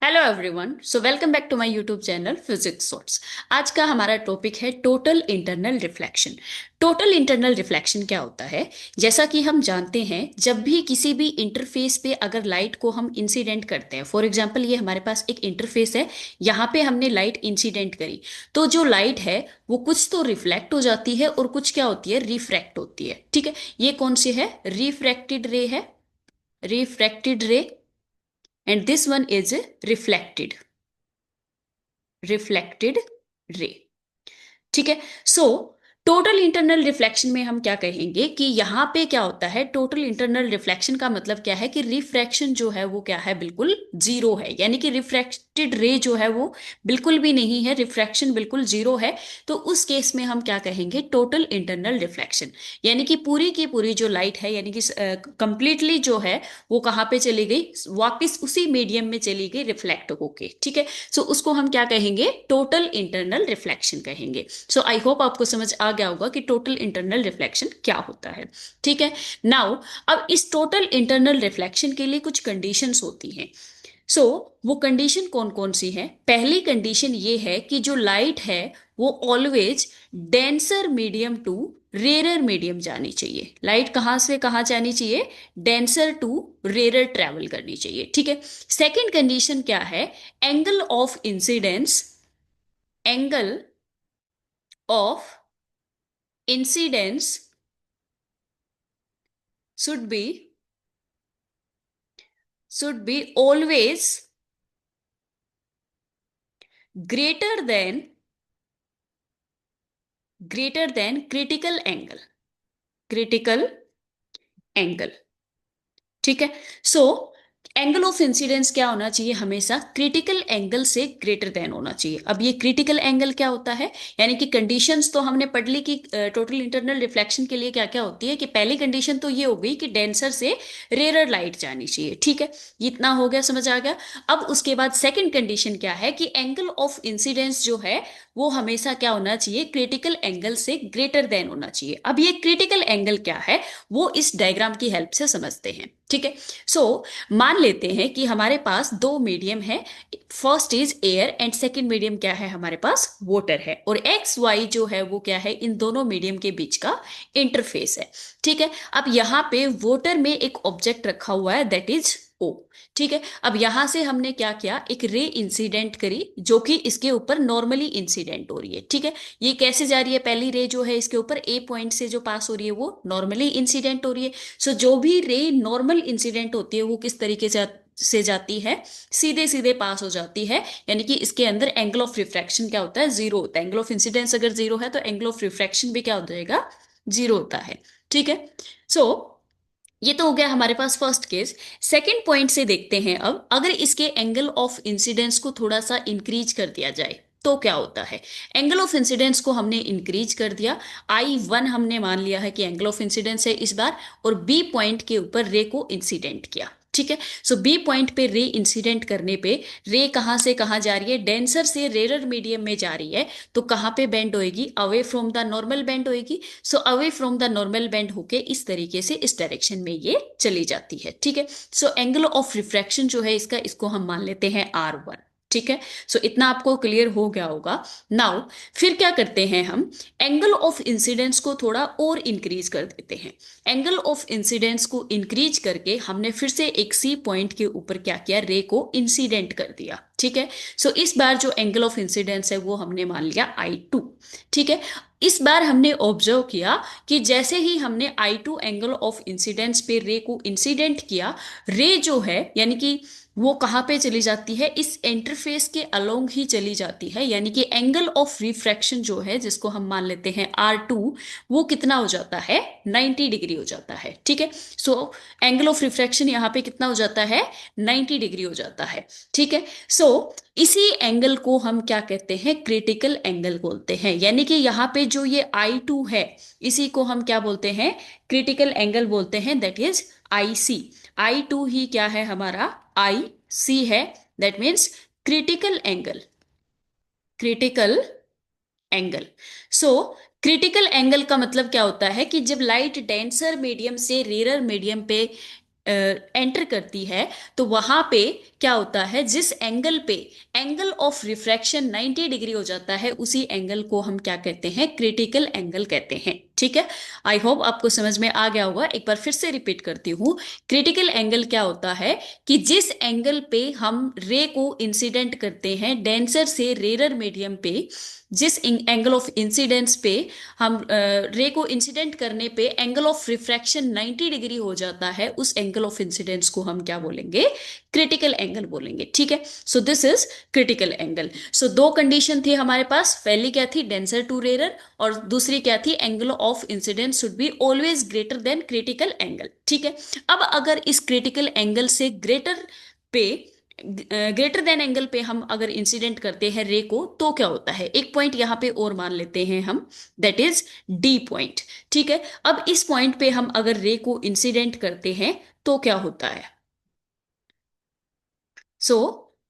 Hello everyone, so welcome back to my YouTube channel physics shorts. आज का हमारा topic है total internal reflection. Total internal reflection क्या होता है? जैसा कि हम जानते हैं, जब भी किसी भी इंटरफेस पे अगर लाइट को हम इंसिडेंट करते हैं, फॉर एग्जांपल ये हमारे पास एक इंटरफेस है, यहाँ पे हमने लाइट इंसिडेंट करी, तो जो लाइट है वो कुछ तो रिफ्लेक्ट हो जाती है और कुछ क्या होती है, रिफ्रैक्ट होती है। ठीक है, ये कौन सी है? रिफ्रैक्टेड रे है, रिफ्रैक्टेड रे। And this one is reflected, reflected ray. ठीक है। सो टोटल इंटरनल रिफ्लेक्शन में हम क्या कहेंगे कि यहां पे क्या होता है, टोटल इंटरनल रिफ्लेक्शन का मतलब क्या है कि रिफ्रैक्शन जो है वो क्या है, बिल्कुल जीरो है। यानी कि रिफ्रैक्टेड रे जो है वो बिल्कुल भी नहीं है, रिफ्रैक्शन बिल्कुल जीरो है। तो उस केस में हम क्या कहेंगे, टोटल इंटरनल रिफ्लेक्शन। यानी कि पूरी की पूरी जो लाइट है, यानी कि कंप्लीटली जो है वो कहाँ पे चली गई, वापस उसी मीडियम में चली गई रिफ्लेक्ट होके। ठीक है। सो उसको हम क्या कहेंगे, टोटल इंटरनल रिफ्लेक्शन कहेंगे। सो आई होप आपको समझ आ गया होगा कि टोटल इंटरनल रिफ्लेक्शन क्या होता है। ठीक है। नाउ अब इस टोटल इंटरनल रिफ्लेक्शन के लिए कुछ कंडीशंस होती हैं। सो वो कंडीशन कौन कौन सी है? पहली कंडीशन ये है कि जो लाइट है वो always denser medium to rarer medium जानी चाहिए। लाइट कहां से कहां जानी चाहिए? डेंसर टू रेरर ट्रेवल करनी चाहिए। ठीक है। सेकेंड कंडीशन क्या है? Angle of incidence, angle of incidence should be always greater than critical angle, critical angle। ठीक है। सो एंगल ऑफ इंसिडेंस क्या होना चाहिए? हमेशा क्रिटिकल एंगल से ग्रेटर देन होना चाहिए। अब ये क्रिटिकल एंगल क्या होता है? यानी कि कंडीशंस तो हमने पढ़ ली कि टोटल इंटरनल रिफ्लेक्शन के लिए क्या क्या होती है। कि पहली कंडीशन तो ये हो गई कि डेंसर से रेयर लाइट जानी चाहिए। ठीक है, ये इतना हो गया, समझ आ गया। अब उसके बाद सेकंड कंडीशन क्या है कि एंगल ऑफ इंसिडेंस जो है वो हमेशा क्या होना चाहिए, क्रिटिकल एंगल से ग्रेटर देन होना चाहिए। अब ये क्रिटिकल एंगल क्या है वो इस डायग्राम की हेल्प से समझते हैं। ठीक है। सो मान लेते हैं कि हमारे पास दो मीडियम है, first is air and second medium क्या है, हमारे पास वाटर है। और एक्स वाई जो है वो क्या है, इन दोनों मीडियम के बीच का इंटरफेस है। ठीक है। अब यहाँ पे वाटर में एक ऑब्जेक्ट रखा हुआ है, दैट इज ओ। ठीक है। अब यहां से हमने क्या किया, एक रे इंसिडेंट करी जो कि इसके ऊपर नॉर्मली इंसिडेंट हो रही है। ठीक है। ये कैसे जा रही है? पहली रे जो है इसके ऊपर ए पॉइंट से जो पास हो रही है वो नॉर्मली इंसिडेंट हो रही है। सो जो भी रे नॉर्मल इंसिडेंट होती है वो किस तरीके से जाती है, सीधे सीधे पास हो जाती है। यानी कि इसके अंदर एंगल ऑफ रिफ्रैक्शन क्या होता है, जीरो होता है। एंगल ऑफ इंसिडेंस अगर जीरो है तो एंगल ऑफ रिफ्रैक्शन भी क्या हो जाएगा, जीरो होता है। ठीक है। सो ये तो हो गया हमारे पास फर्स्ट केस। सेकंड पॉइंट से देखते हैं, अब अगर इसके एंगल ऑफ इंसिडेंस को थोड़ा सा इंक्रीज कर दिया जाए तो क्या होता है। एंगल ऑफ इंसिडेंस को हमने इंक्रीज कर दिया, I1 हमने मान लिया है कि एंगल ऑफ इंसिडेंस है इस बार, और बी पॉइंट के ऊपर रे को इंसिडेंट किया। ठीक है। सो बी पॉइंट पे रे इंसिडेंट करने पे रे कहां से कहां जा रही है, डेंसर से रेरर मीडियम में जा रही है। तो कहां पे बेंड होएगी, away from the normal bend होएगी। So away from the normal bend होके इस तरीके से इस डायरेक्शन में ये चली जाती है। ठीक है। सो एंगल ऑफ रिफ्रैक्शन जो है इसका, इसको हम मान लेते हैं R1। ठीक है। सो इतना आपको क्लियर हो गया होगा। नाउ फिर क्या करते हैं हम, एंगल ऑफ इंसिडेंस को थोड़ा और इंक्रीज कर देते हैं। एंगल ऑफ इंसिडेंस को इंक्रीज करके हमने फिर से एक सी पॉइंट के ऊपर क्या किया, रे को इंसिडेंट कर दिया। ठीक है। सो इस बार जो एंगल ऑफ इंसिडेंस है वो हमने मान लिया I2। ठीक है। इस बार हमने ऑब्जर्व किया कि जैसे ही हमने I2 एंगल ऑफ इंसिडेंस पे रे को इंसिडेंट किया, रे जो है यानी कि वो कहाँ पे चली जाती है, इस इंटरफेस के अलोंग ही चली जाती है। यानी कि एंगल ऑफ रिफ्रैक्शन जो है जिसको हम मान लेते हैं R2, वो कितना हो जाता है, 90 डिग्री हो जाता है। ठीक है। सो एंगल ऑफ रिफ्रैक्शन यहाँ पे कितना हो जाता है, 90 डिग्री हो जाता है। ठीक है। सो इसी एंगल को हम क्या कहते हैं, क्रिटिकल एंगल बोलते हैं। यानी कि यहाँ पे जो ये I2 है इसी को हम क्या बोलते हैं, क्रिटिकल एंगल बोलते हैं, दैट इज IC। I2 ही क्या है हमारा, IC है, that means critical angle, critical angle. So critical angle का मतलब क्या होता है कि जब लाइट डेंसर मीडियम से रेरर मीडियम पे एंटर करती है, तो वहां पे क्या होता है, जिस एंगल पे एंगल ऑफ रिफ्रैक्शन 90 डिग्री हो जाता है, उसी एंगल को हम क्या कहते हैं, क्रिटिकल एंगल कहते हैं। ठीक है, आई होप आपको समझ में आ गया होगा। एक बार फिर से रिपीट करती हूँ, क्रिटिकल एंगल क्या होता है कि जिस एंगल पे हम रे को इंसिडेंट करते हैं डेंसर से रेरर मीडियम पे, जिस एंगल ऑफ इंसिडेंस पे हम रे को इंसिडेंट करने पे एंगल ऑफ रिफ्रैक्शन 90 डिग्री हो जाता है, उस एंगल ऑफ इंसिडेंस को हम क्या बोलेंगे, क्रिटिकल एंगल बोलेंगे। ठीक है, so this is critical angle. So दो कंडीशन थी हमारे पास, पहली क्या थी, डेंसर टू रेरर, और दूसरी क्या थी, angle of incidence should be always greater than critical angle. ठीक है, अब अगर इस क्रिटिकल एंगल से पे ग्रेटर देन एंगल पे हम अगर इंसिडेंट करते हैं रे को, तो क्या होता है, एक पॉइंट यहां पे और मान लेते हैं हम, दैट इज डी पॉइंट। ठीक है, अब इस पॉइंट पे हम अगर रे को इंसिडेंट करते हैं तो क्या होता है। सो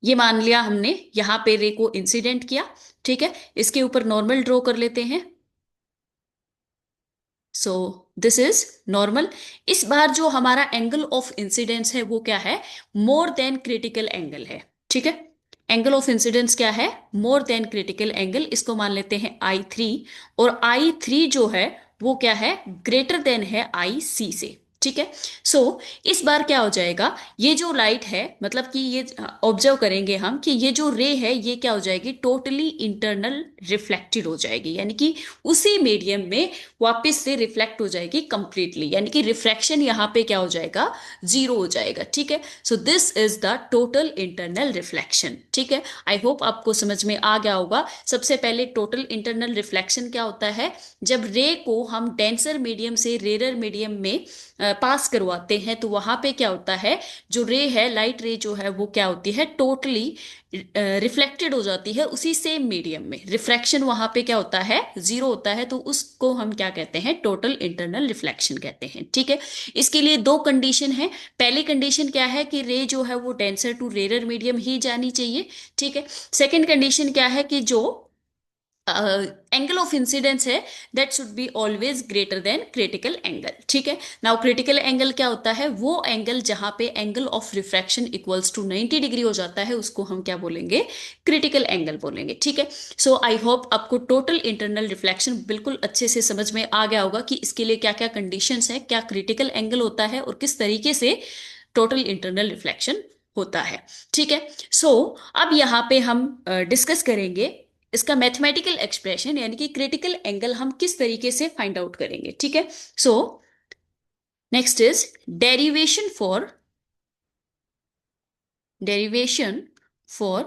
ये मान लिया हमने यहां पे रे को इंसिडेंट किया। ठीक है, इसके ऊपर नॉर्मल ड्रॉ कर लेते हैं। सो दिस इज नॉर्मल। इस बार जो हमारा एंगल ऑफ इंसिडेंस है वो क्या है, मोर देन क्रिटिकल एंगल है। ठीक है, एंगल ऑफ इंसिडेंस क्या है, मोर देन क्रिटिकल एंगल, इसको मान लेते हैं I3। और I3 जो है वो क्या है, ग्रेटर देन है IC से। ठीक है, सो इस बार क्या हो जाएगा, ये जो लाइट है, मतलब कि ये ऑब्जर्व करेंगे हम कि ये जो रे है ये क्या हो जाएगी, टोटली इंटरनल रिफ्लेक्टेड हो जाएगी, यानी कि उसी मीडियम में वापस से रिफ्लेक्ट हो जाएगी कंप्लीटली, यानी कि रिफ्रैक्शन यहाँ पे क्या हो जाएगा, जीरो हो जाएगा। ठीक है, so this is the total internal reflection. ठीक है, आई होप आपको समझ में आ गया होगा। सबसे पहले टोटल इंटरनल रिफ्लेक्शन क्या होता है, जब रे को हम डेंसर मीडियम से रेरर मीडियम में पास करवाते हैं, तो वहां पे क्या होता है, जो रे है, लाइट रे जो है वो क्या होती है, टोटली रिफ्लेक्टेड हो जाती है उसी सेम मीडियम में, रिफ्रैक्शन वहां पे क्या होता है, जीरो होता है, तो उसको हम क्या कहते हैं, टोटल इंटरनल रिफ्लेक्शन कहते हैं। ठीक है, इसके लिए दो कंडीशन है। पहली कंडीशन क्या है कि रे जो है वो डेंसर टू रेरर मीडियम ही जानी चाहिए। ठीक है, सेकंड कंडीशन क्या है कि जो एंगल ऑफ इंसिडेंस है that should be always greater than critical angle. ठीक है, नाउ क्रिटिकल एंगल क्या होता है, वो एंगल जहां पे angle of refraction equals to 90 degree हो जाता है, उसको हम क्या बोलेंगे, क्रिटिकल एंगल बोलेंगे। ठीक है, सो आई होप आपको टोटल इंटरनल रिफ्लेक्शन बिल्कुल अच्छे से समझ में आ गया होगा कि इसके लिए क्या क्या कंडीशंस है, क्या क्रिटिकल एंगल होता है और किस तरीके से टोटल इंटरनल रिफ्लेक्शन होता है। ठीक है, सो अब यहाँ पे हम डिस्कस करेंगे इसका मैथमेटिकल एक्सप्रेशन, यानी कि क्रिटिकल एंगल हम किस तरीके से फाइंड आउट करेंगे। ठीक है, so next is derivation for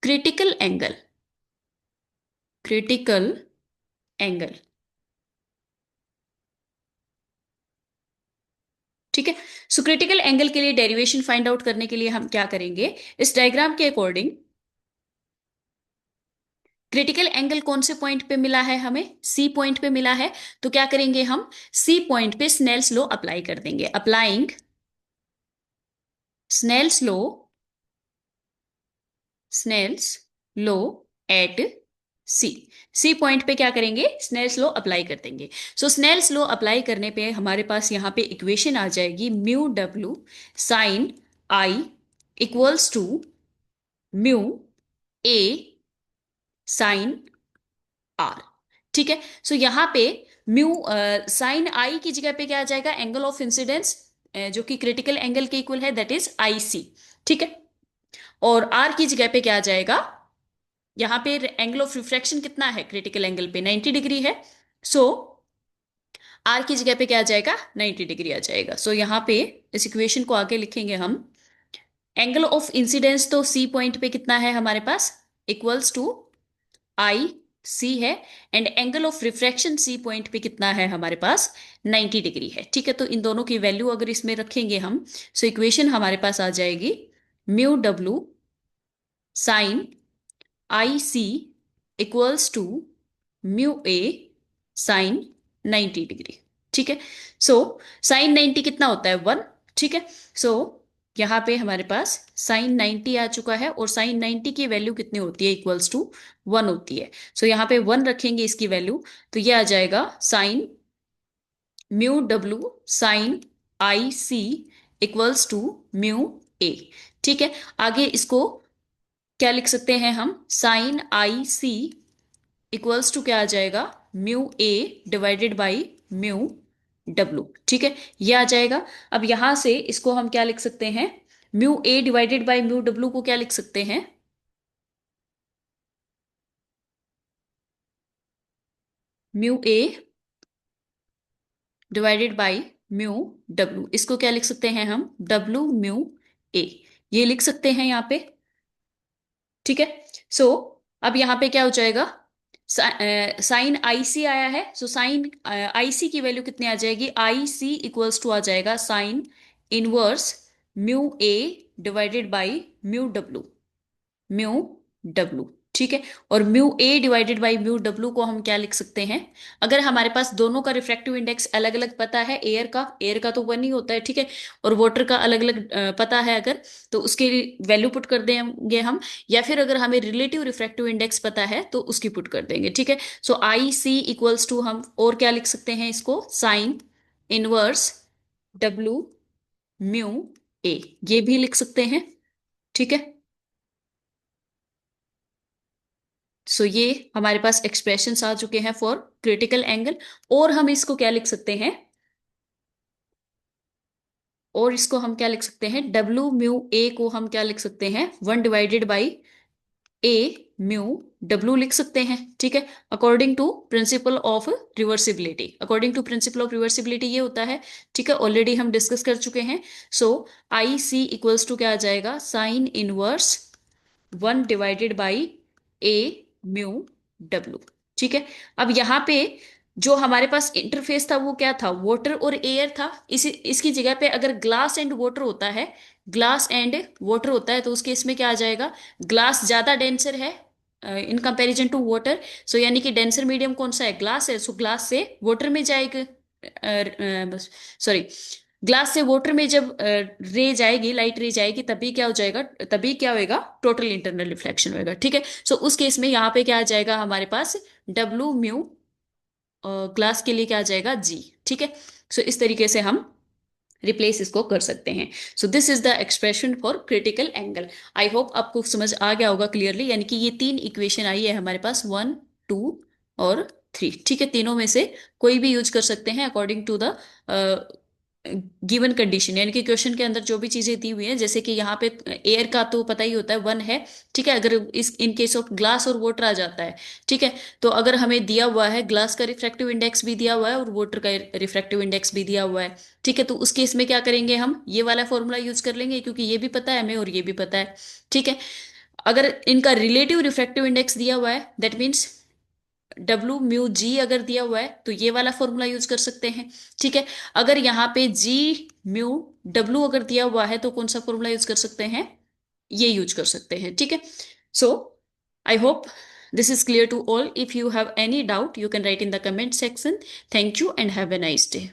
critical angle. Critical angle, ठीक है, सो क्रिटिकल एंगल के लिए डेरिवेशन फाइंड आउट करने के लिए हम क्या करेंगे, इस डायग्राम के अकॉर्डिंग क्रिटिकल एंगल कौन से पॉइंट पे मिला है, हमें सी पॉइंट पे मिला है, तो क्या करेंगे हम, सी पॉइंट पे स्नेल्स लॉ अप्लाई कर देंगे। Applying Snell's law, Snell's law at C, C point पे क्या करेंगे, स्नेल्स लॉ अप्लाई कर देंगे। सो स्नेल्स लॉ अप्लाई करने पे हमारे पास यहाँ पे इक्वेशन आ जाएगी, mu W sine i equals to mu a sine r. ठीक है, सो यहाँ पे म्यू साइन आई की जगह पे क्या आ जाएगा, एंगल ऑफ इंसिडेंस जो कि क्रिटिकल एंगल के इक्वल है, दैट इज आई सी। ठीक है, और आर की जगह पे क्या आ जाएगा, यहाँ पे एंगल ऑफ रिफ्रैक्शन कितना है क्रिटिकल एंगल पे, 90 डिग्री है। सो आर की जगह पे क्या आ जाएगा, 90 डिग्री आ जाएगा। सो यहाँ पे इस इक्वेशन को आगे लिखेंगे हम, एंगल ऑफ इंसिडेंस तो सी पॉइंट पे कितना है हमारे पास, इक्वल्स टू आई सी है, and angle of refraction C point पे कितना है हमारे पास, 90 डिग्री है। ठीक है, तो इन दोनों की वैल्यू अगर इसमें रखेंगे हम, सो इक्वेशन हमारे पास आ जाएगी mu W sine I C equals to mu a sine 90 degree. ठीक है, सो साइन 90 कितना होता है, 1। ठीक है, सो यहाँ पे हमारे पास साइन 90 आ चुका है, और साइन 90 की वैल्यू कितनी होती है, इक्वल्स टू 1 होती है। सो यहाँ पे 1 रखेंगे इसकी वैल्यू, तो ये आ जाएगा sine mu W sine I C equals to mu A. ठीक है, आगे इसको क्या लिख सकते हैं हम, sine I C equals to क्या आ जाएगा, mu A divided by mu W. ठीक है, ये आ जाएगा। अब यहां से इसको हम क्या लिख सकते हैं, mu A divided by mu W को क्या लिख सकते हैं, mu A divided by mu W, इसको क्या लिख सकते हैं हम, डब्लू म्यू ए, ये लिख सकते हैं यहाँ पे। ठीक है, सो अब यहाँ पे क्या हो जाएगा, साइन आई सी आया है, सो साइन आई सी की वैल्यू कितनी आ जाएगी, आई सी इक्वल्स टू आ जाएगा sine inverse mu A divided by mu W, mu W. ठीक है, और mu A divided by mu W को हम क्या लिख सकते हैं, अगर हमारे पास दोनों का रिफ्रैक्टिव इंडेक्स अलग अलग पता है, एयर का तो वन ही होता है, ठीक है, और वाटर का अलग अलग पता है अगर, तो उसकी वैल्यू पुट कर देंगे हम, या फिर अगर हमें रिलेटिव रिफ्रैक्टिव इंडेक्स पता है तो उसकी पुट कर देंगे। ठीक है, so I C equals to हम और क्या लिख सकते हैं इसको, sine inverse W mu A, ये भी लिख सकते हैं। ठीक है, सो ये हमारे पास एक्सप्रेशंस आ चुके हैं फॉर क्रिटिकल एंगल। और हम इसको क्या लिख सकते हैं, और इसको हम क्या लिख सकते हैं, डब्ल्यू म्यू ए को हम क्या लिख सकते हैं, one divided by a mu डब्ल्यू लिख सकते हैं। ठीक है, according to principle of reversibility, according to principle of reversibility ये होता है। ठीक है, ऑलरेडी हम डिस्कस कर चुके हैं। सो आई सी इक्वल्स टू क्या आ जाएगा, sine inverse one divided by a mu W. ठीक है, अब यहाँ पे जो हमारे पास इंटरफेस था वो क्या था, वाटर और एयर था। इसकी जगह पे अगर ग्लास एंड वाटर होता है, ग्लास एंड वाटर होता है, तो उसके इसमें क्या आ जाएगा, ग्लास ज्यादा डेंसर है इन कंपैरिजन टू वाटर, सो यानी कि डेंसर मीडियम कौन सा है, ग्लास है, सो ग्लास से वाटर में जाएगा, सॉरी, ग्लास से वाटर में जब रे जाएगी, लाइट रे जाएगी, तभी क्या हो जाएगा, तभी क्या होएगा, टोटल इंटरनल रिफ्लेक्शन होएगा। ठीक है, सो उस केस में यहाँ पे क्या आ जाएगा हमारे पास, डब्ल्यू म्यू ग्लास के लिए क्या आ जाएगा, जी। ठीक है, सो इस तरीके से हम रिप्लेस इसको कर सकते हैं। सो this is the expression for critical angle. I hope आपको समझ आ गया होगा क्लियरली, यानी कि ये तीन इक्वेशन आई है हमारे पास, वन टू और थ्री। ठीक है, तीनों में से कोई भी यूज कर सकते हैं according to the given condition, यानी कि क्वेश्चन के अंदर जो भी चीजें दी हुई हैं, जैसे कि यहाँ पे एयर का तो पता ही होता है वन है। ठीक है, अगर इस इन केस ऑफ ग्लास और वाटर आ जाता है, ठीक है, तो अगर हमें दिया हुआ है ग्लास का रिफ्रैक्टिव इंडेक्स भी दिया हुआ है और वाटर का रिफ्रैक्टिव इंडेक्स भी दिया हुआ है, ठीक है, तो उस केस में क्या करेंगे, हम ये वाला फॉर्मूला यूज कर लेंगे, क्योंकि ये भी पता है हमें और ये भी पता है। ठीक है, अगर इनका रिलेटिव रिफ्रैक्टिव इंडेक्स दिया हुआ है, that means W mu G अगर दिया हुआ है, तो ये वाला फॉर्मूला यूज कर सकते हैं। ठीक है, अगर यहाँ पे जी म्यू डब्ल्यू अगर दिया हुआ है, तो कौन सा फॉर्मूला यूज कर सकते हैं, ये यूज कर सकते हैं। ठीक है, so I hope this is clear to all. If you have any doubt, you can write in the comment section. Thank you and have a nice day.